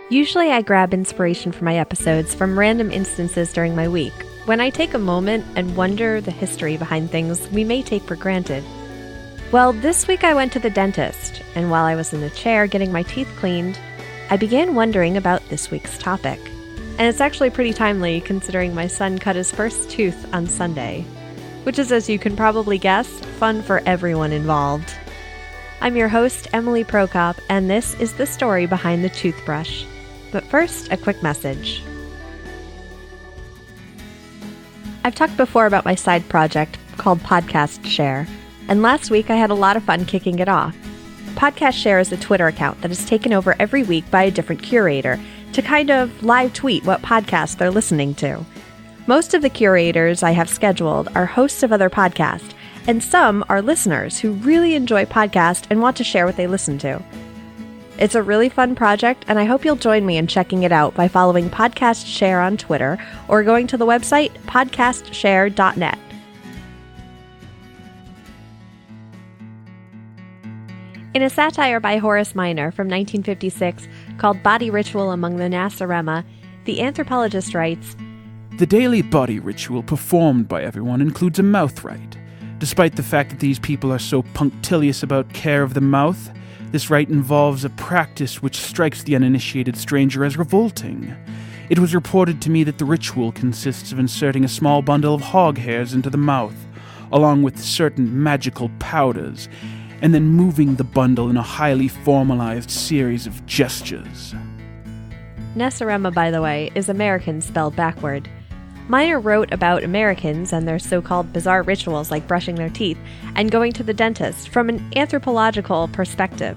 Usually I grab inspiration for my episodes from random instances during my week, when I take a moment and wonder the history behind things we may take for granted. Well, this week I went to the dentist, and while I was in a chair getting my teeth cleaned, I began wondering about this week's topic. And it's actually pretty timely considering my son cut his first tooth on Sunday, which is, as you can probably guess, fun for everyone involved. I'm your host, Emily Prokop, and this is the story behind the toothbrush. But first, a quick message. I've talked before about my side project called Podcast Share, and last week I had a lot of fun kicking it off. Podcast Share is a Twitter account that is taken over every week by a different curator to kind of live tweet what podcast they're listening to. Most of the curators I have scheduled are hosts of other podcasts, and some are listeners who really enjoy podcasts and want to share what they listen to. It's a really fun project, and I hope you'll join me in checking it out by following Podcast Share on Twitter or going to the website podcastshare.net. In a satire by Horace Minor from 1956 called Body Ritual Among the Nacirema, the anthropologist writes, "The daily body ritual performed by everyone includes a mouth rite. Despite the fact that these people are so punctilious about care of the mouth, this rite involves a practice which strikes the uninitiated stranger as revolting. It was reported to me that the ritual consists of inserting a small bundle of hog hairs into the mouth, along with certain magical powders, and then moving the bundle in a highly formalized series of gestures." Nacirema, by the way, is American spelled backward. Minor wrote about Americans and their so-called bizarre rituals like brushing their teeth and going to the dentist from an anthropological perspective.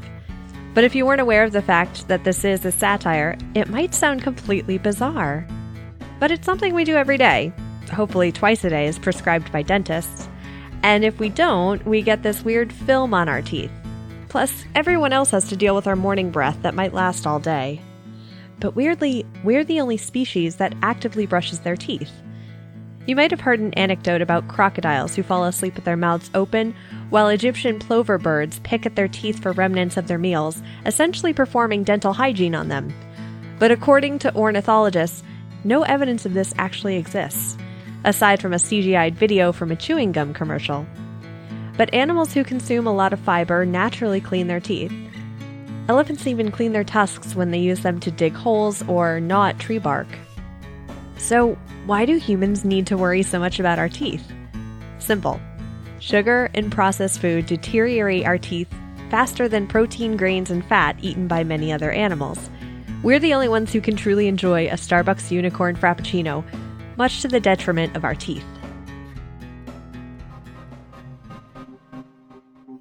But if you weren't aware of the fact that this is a satire, it might sound completely bizarre. But it's something we do every day, hopefully twice a day as prescribed by dentists. And if we don't, we get this weird film on our teeth. Plus, everyone else has to deal with our morning breath that might last all day. But weirdly, we're the only species that actively brushes their teeth. You might have heard an anecdote about crocodiles who fall asleep with their mouths open, while Egyptian plover birds pick at their teeth for remnants of their meals, essentially performing dental hygiene on them. But according to ornithologists, no evidence of this actually exists, aside from a CGI'd video from a chewing gum commercial. But animals who consume a lot of fiber naturally clean their teeth. Elephants even clean their tusks when they use them to dig holes or gnaw at tree bark. So, why do humans need to worry so much about our teeth? Simple. Sugar and processed food deteriorate our teeth faster than protein, grains, and fat eaten by many other animals. We're the only ones who can truly enjoy a Starbucks unicorn frappuccino, much to the detriment of our teeth.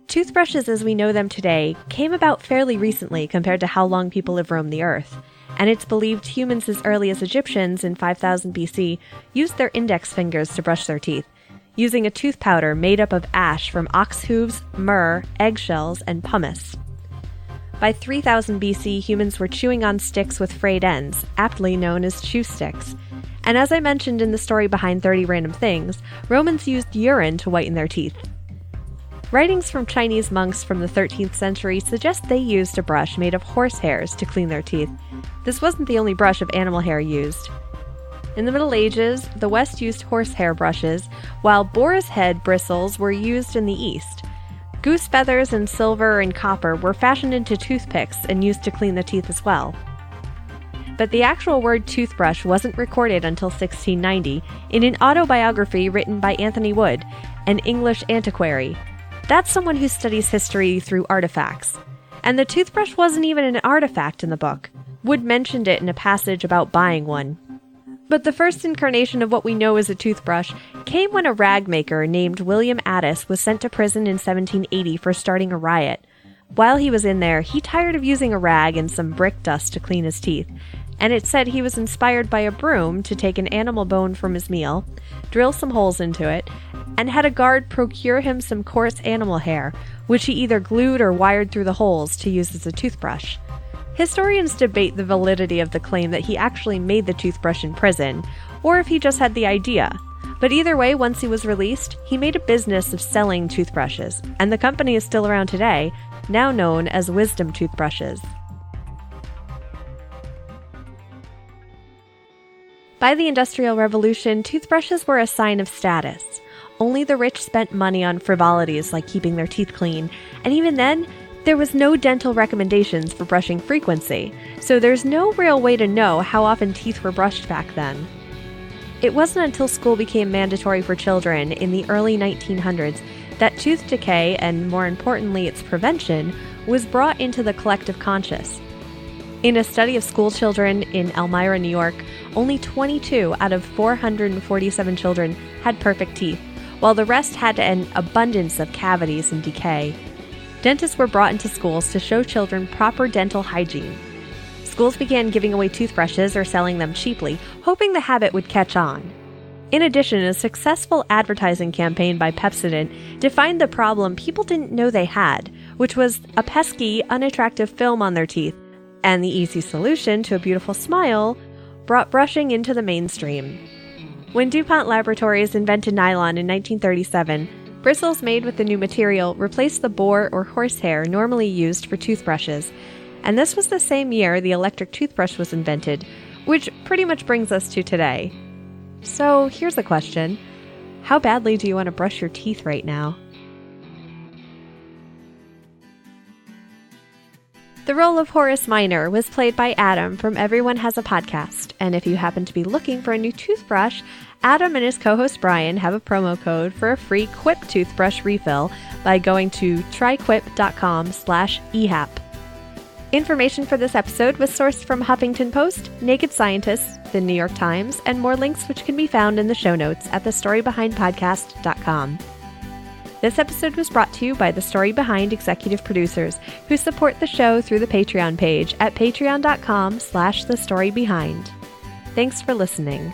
Toothbrushes as we know them today came about fairly recently compared to how long people have roamed the earth, and it's believed humans as early as Egyptians in 5000 BC used their index fingers to brush their teeth, using a tooth powder made up of ash from ox hooves, myrrh, eggshells, and pumice. By 3000 BC, humans were chewing on sticks with frayed ends, aptly known as chew sticks. And as I mentioned in the story behind 30 Random Things, Romans used urine to whiten their teeth. Writings from Chinese monks from the 13th century suggest they used a brush made of horse hairs to clean their teeth. This wasn't the only brush of animal hair used. In the Middle Ages, the West used horsehair brushes, while boar's head bristles were used in the East. Goose feathers and silver and copper were fashioned into toothpicks and used to clean the teeth as well. But the actual word toothbrush wasn't recorded until 1690 in an autobiography written by Anthony Wood, an English antiquary. That's someone who studies history through artifacts. And the toothbrush wasn't even an artifact in the book. Wood mentioned it in a passage about buying one. But the first incarnation of what we know as a toothbrush came when a rag maker named William Addis was sent to prison in 1780 for starting a riot. While he was in there, he tired of using a rag and some brick dust to clean his teeth, and it said he was inspired by a broom to take an animal bone from his meal, drill some holes into it, and had a guard procure him some coarse animal hair, which he either glued or wired through the holes to use as a toothbrush. Historians debate the validity of the claim that he actually made the toothbrush in prison, or if he just had the idea. But either way, once he was released, he made a business of selling toothbrushes, and the company is still around today, now known as Wisdom Toothbrushes. By the Industrial Revolution, toothbrushes were a sign of status. Only the rich spent money on frivolities like keeping their teeth clean, and even then, there was no dental recommendations for brushing frequency, so there's no real way to know how often teeth were brushed back then. It wasn't until school became mandatory for children in the early 1900s that tooth decay, and more importantly its prevention, was brought into the collective conscious. In a study of school children in Elmira, New York, only 22 out of 447 children had perfect teeth, while the rest had an abundance of cavities and decay. Dentists were brought into schools to show children proper dental hygiene. Schools began giving away toothbrushes or selling them cheaply, hoping the habit would catch on. In addition, a successful advertising campaign by Pepsodent defined the problem people didn't know they had, which was a pesky, unattractive film on their teeth, and the easy solution to a beautiful smile brought brushing into the mainstream. When DuPont Laboratories invented nylon in 1937, bristles made with the new material replaced the boar or horsehair normally used for toothbrushes, and this was the same year the electric toothbrush was invented, which pretty much brings us to today. So here's a question. How badly do you want to brush your teeth right now? The role of Horace Minor was played by Adam from Everyone Has a Podcast, and if you happen to be looking for a new toothbrush, Adam and his co-host Brian have a promo code for a free Quip toothbrush refill by going to tryquip.com/ehap. Information for this episode was sourced from Huffington Post, Naked Scientists, The New York Times, and more links which can be found in the show notes at thestorybehindpodcast.com. This episode was brought to you by the Story Behind executive producers who support the show through the Patreon page at patreon.com/thestorybehind. Thanks for listening.